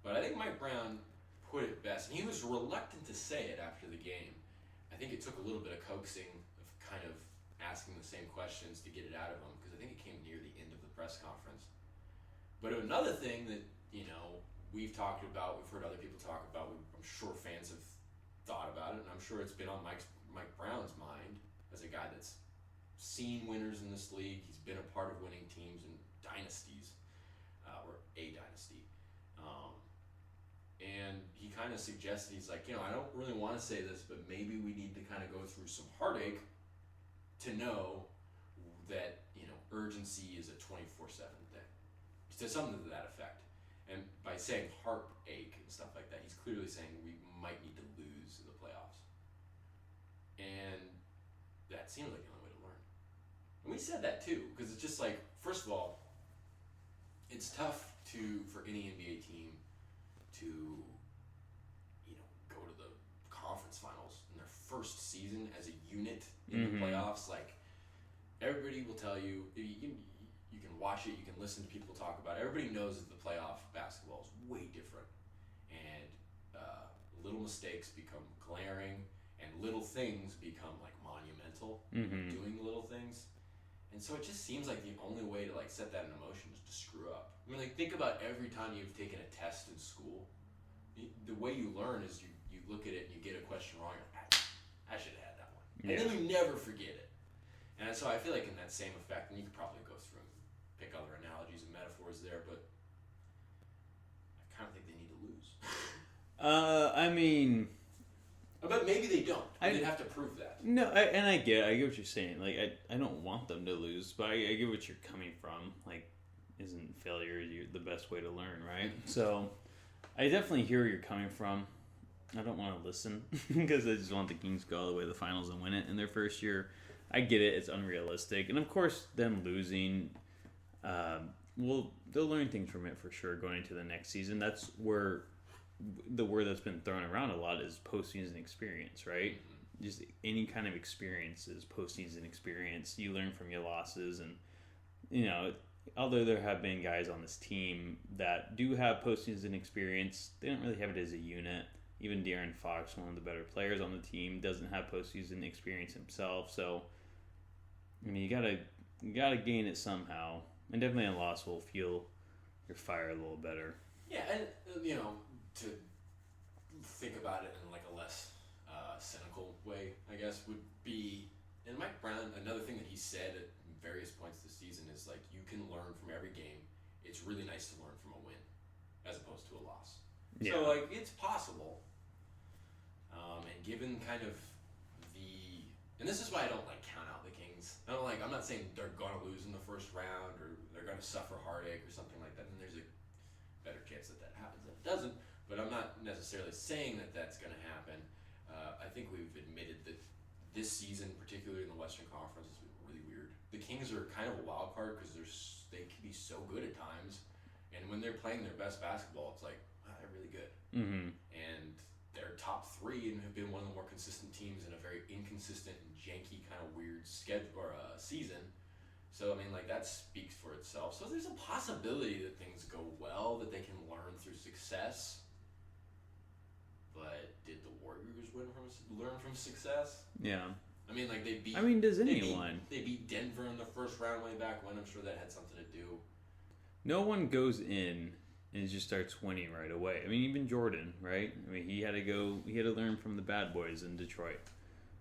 But I think Mike Brown put it best, and he was reluctant to say it after the game. I think it took a little bit of coaxing of kind of asking the same questions to get it out of him, because I think it came near the end of the press conference. But another thing that, we've talked about, we've heard other people talk about, I'm sure fans have thought about it, and I'm sure it's been on Mike Brown's mind as a guy that's seen winners in this league. He's been a part of winning teams and dynasties, or a dynasty. And he kind of suggested, he's like, I don't really want to say this, but maybe we need to kind of go through some heartache to know that, urgency is a 24/7 thing. To something to that effect. And by saying heartache and stuff like that, he's clearly saying we might need to lose in the playoffs. And that seems like the only way to learn. And we said that too, because it's just like, first of all, it's tough for any NBA team to, go to the conference finals in their first season as a unit in the playoffs. Like, everybody will tell you, you can watch it, you can listen to people talk about it. Everybody knows that the playoff basketball is way different. And little mistakes become glaring, and little things become, like, monumental. Doing little things. And so it just seems like the only way to, like, set that in motion is to screw up. I mean, like, think about every time you've taken a test in school. The way you learn is you look at it and you get a question wrong, you're like, I should have had that one. Yeah. And then you never forget it. And so I feel like in that same effect, and you could probably go through and pick other analogies and metaphors there, but I kind of think they need to lose. But maybe they don't. They'd have to prove that. No, I get what you're saying. Like, I don't want them to lose, but I get what you're coming from. Like, isn't failure the best way to learn, right? So, I definitely hear where you're coming from. I don't want to listen because I just want the Kings to go all the way to the finals and win it in their first year. I get it. It's unrealistic. And, of course, them losing, they'll learn things from it for sure going into the next season. That's where the word that's been thrown around a lot is postseason experience, right? Just any kind of experience is postseason experience. You learn from your losses, and although there have been guys on this team that do have postseason experience, they don't really have it as a unit. Even De'Aaron Fox, one of the better players on the team, doesn't have postseason experience himself. So, you gotta gain it somehow, and definitely a loss will feel your fire a little better. Yeah, and to think about it in like a less cynical way, I guess, would be, and Mike Brown, another thing that he said at various points this season is, like, you can learn from every game. It's really nice to learn from a win as opposed to a loss. Yeah. So, like, it's possible. And given kind of and this is why I don't, like, count out the Kings. I'm not saying they're going to lose in the first round or they're going to suffer heartache or something like that. And there's a better chance that happens than it doesn't. But I'm not necessarily saying that that's going to happen. I think we've admitted that this season, particularly in the Western Conference, has been really weird. The Kings are kind of a wild card because they can be so good at times. And when they're playing their best basketball, it's like, wow, they're really good. And they're top three and have been one of the more consistent teams in a very inconsistent and janky kind of weird schedule or season. So, that speaks for itself. So there's a possibility that things go well, that they can learn through success. But did the Warriors learn from success? Yeah. They beat... does anyone? They beat Denver in the first round way back when. I'm sure that had something to do. No one goes in and just starts winning right away. Even Jordan, right? He had to learn from the bad boys in Detroit.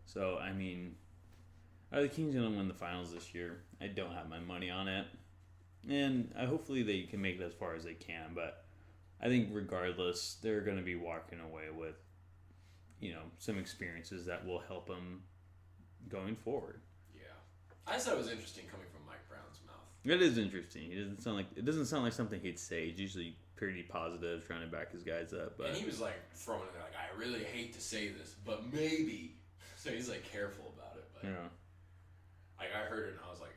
So, are the Kings going to win the finals this year? I don't have my money on it. And hopefully they can make it as far as they can. But I think regardless, they're going to be walking away with, some experiences that will help them going forward. Yeah. I just thought it was interesting coming from Mike Brown's mouth. It is interesting. It doesn't sound like something he'd say. He's usually pretty positive, trying to back his guys up. But. And he was, like, throwing it like, I really hate to say this, but maybe. So he's, like, careful about it. But, yeah. I heard it and I was like,